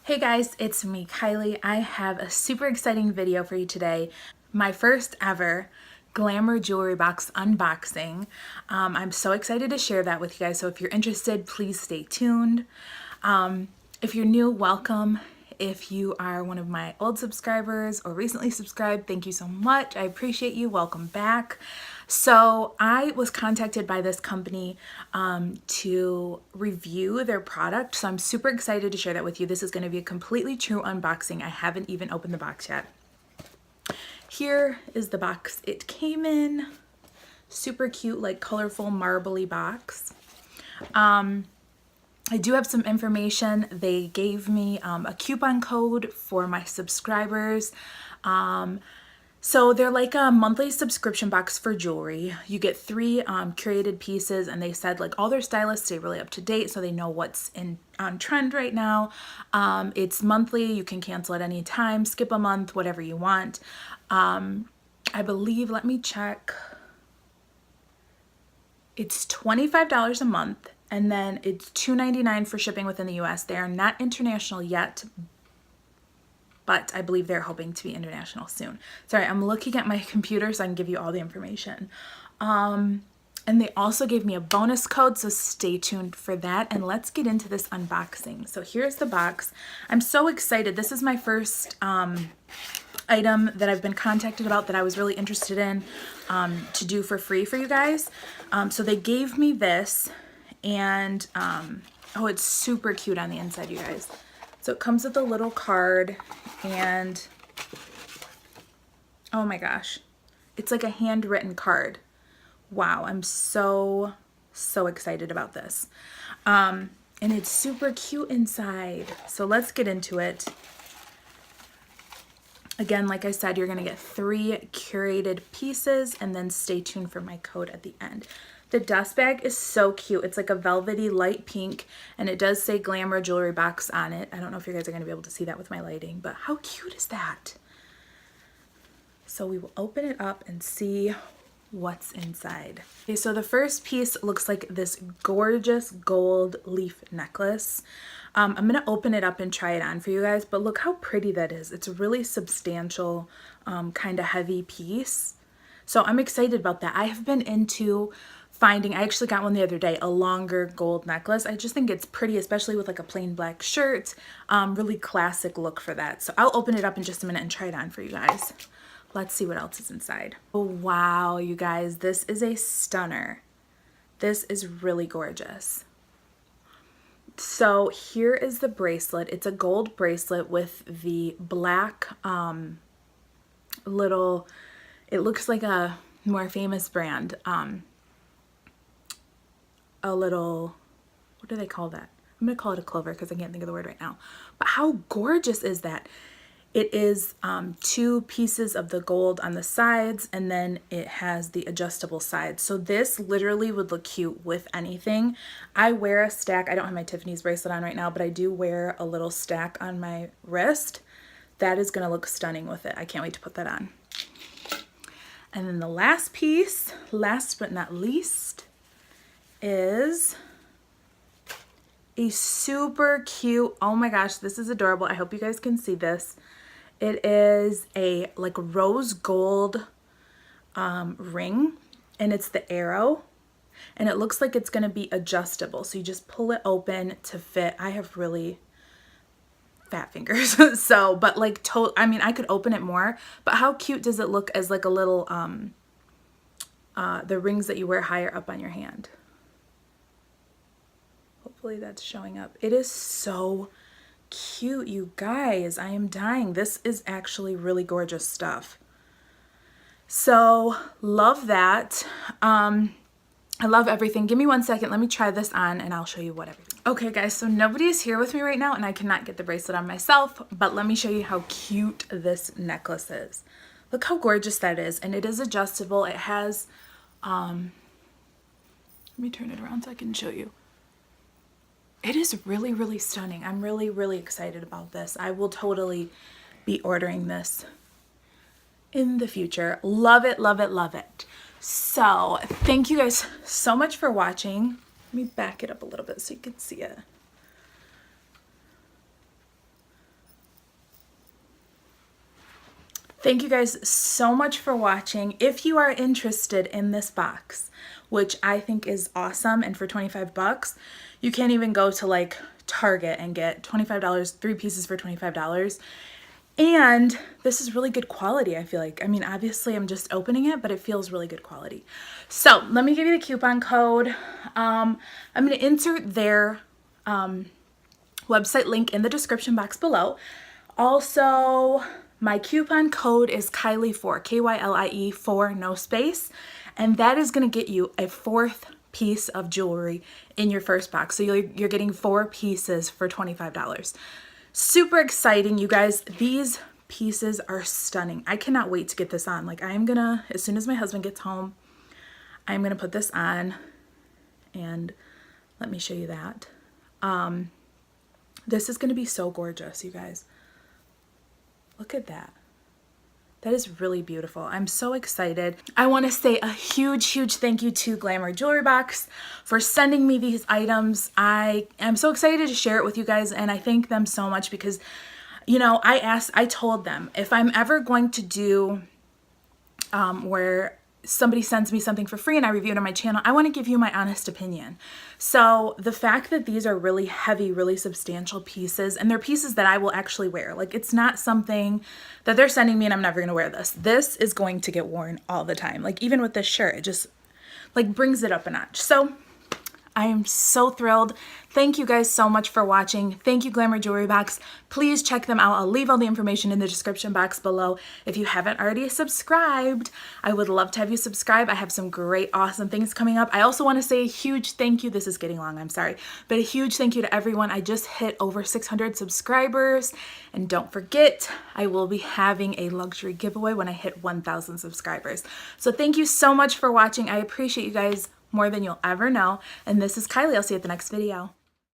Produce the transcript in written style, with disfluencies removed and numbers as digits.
Hey guys, it's me, Kylie. I have a super exciting video for you today. My first ever Glamour Jewelry Box unboxing. I'm so excited to share that with you guys, so if you're interested, please stay tuned. If you're new, welcome. If you are one of my old subscribers or recently subscribed, thank you so much. I appreciate you. Welcome back. So I was contacted by this company to review their product. So I'm super excited to share that with you. This is going to be a completely true unboxing. I haven't even opened the box yet. Here is the box it came in. Super cute, like colorful, marbly box. I do have some information. They gave me a coupon code for my subscribers. So they're like a monthly subscription box for jewelry. You get 3 curated pieces, and they said like all their stylists stay really up to date, so they know what's on trend right now. It's monthly. You can cancel at any time, skip a month, whatever you want. I believe, let me check. It's $25 a month, and then it's $2.99 for shipping within the US. They are not international yet, but I believe they're hoping to be international soon. Sorry, I'm looking at my computer so I can give you all the information. And they also gave me a bonus code, so stay tuned for that. And let's get into this unboxing. So here's the box. I'm so excited. This is my first item that I've been contacted about that I was really interested in to do for free for you guys. So they gave me this, and oh, it's super cute on the inside, you guys. So it comes with a little card, and oh my gosh, it's like a handwritten card. Wow, I'm so excited about this. And it's super cute inside. So let's get into it. Again, like I said, you're gonna get 3 curated pieces, and then stay tuned for my code at the end. The dust bag is so cute. It's like a velvety light pink, and it does say Glamour Jewelry Box on it. I don't know if you guys are gonna be able to see that with my lighting, but how cute is that? So we will open it up and see what's inside. Okay, so the first piece looks like this gorgeous gold leaf necklace. I'm gonna open it up and try it on for you guys, but look how pretty that is. It's a really substantial, kind of heavy piece. So I'm excited about that. I have been into finding, I actually got one the other day, a longer gold necklace. I just think it's pretty, especially with like a plain black shirt. Really classic look for that. So I'll open it up in just a minute and try it on for you guys. Let's see what else is inside. Oh, wow, you guys, this is a stunner. This is really gorgeous. So here is the bracelet. It's a gold bracelet with the black little, it looks like a more famous brand. A little, what do they call that? I'm gonna call it a clover because I can't think of the word right now. But how gorgeous is that? It is 2 pieces of the gold on the sides, and then it has the adjustable sides. So this literally would look cute with anything. I wear a stack. I don't have my Tiffany's bracelet on right now, but I do wear a little stack on my wrist. That is gonna look stunning with it. I can't wait to put that on. And then the last piece, last but not least, is a super cute, oh my gosh, this is adorable. I hope you guys can see this. It is a like rose gold ring, and it's the arrow, and it looks like it's going to be adjustable. So you just pull it open to fit. I have really fat fingers, so, but like, I mean, I could open it more, but how cute does it look as like a little, the rings that you wear higher up on your hand? Hopefully that's showing up. It is so cute, you guys. I am dying. This is actually really gorgeous stuff. So love that. I love everything. Give me 1 second. Let me try this on and I'll show you what everything. Okay guys, so nobody is here with me right now and I cannot get the bracelet on myself, but let me show you how cute this necklace is. Look how gorgeous that is, and it is adjustable. It has, let me turn it around so I can show you. It is really, really stunning. I'm really, really excited about this. I will totally be ordering this in the future. Love it, love it, love it. So thank you guys so much for watching. Let me back it up a little bit so you can see it. Thank you guys so much for watching. If you are interested in this box, which I think is awesome, and for 25 bucks, you can't even go to like Target and get $25, 3 pieces for $25. And this is really good quality, I feel like. I mean, obviously I'm just opening it, but it feels really good quality. So let me give you the coupon code. I'm gonna insert their website link in the description box below. Also, my coupon code is Kylie4, Kylie 4, no space, and that is going to get you a 4th piece of jewelry in your first box. So you're getting 4 pieces for $25. Super exciting, you guys. These pieces are stunning. I cannot wait to get this on. Like, I am gonna, as soon as my husband gets home, I'm gonna put this on, and let me show you that. This is gonna be so gorgeous, you guys. Look at that. That is really beautiful. I'm so excited. I want to say a huge, huge thank you to Glamour Jewelry Box for sending me these items. I am so excited to share it with you guys, and I thank them so much because, you know, I told them if I'm ever going to do where somebody sends me something for free and I review it on my channel, I want to give you my honest opinion. So the fact that these are really heavy, really substantial pieces, and they're pieces that I will actually wear. Like, it's not something that they're sending me and I'm never going to wear this. This is going to get worn all the time. Like, even with this shirt, it just like brings it up a notch. So I am so thrilled. Thank you guys so much for watching. Thank you, Glamour Jewelry Box. Please check them out. I'll leave all the information in the description box below. If you haven't already subscribed, I would love to have you subscribe. I have some great, awesome things coming up. I also want to say a huge thank you. This is getting long, I'm sorry. But a huge thank you to everyone. I just hit over 600 subscribers. And don't forget, I will be having a luxury giveaway when I hit 1,000 subscribers. So thank you so much for watching. I appreciate you guys more than you'll ever know. And this is Kylie. I'll see you at the next video.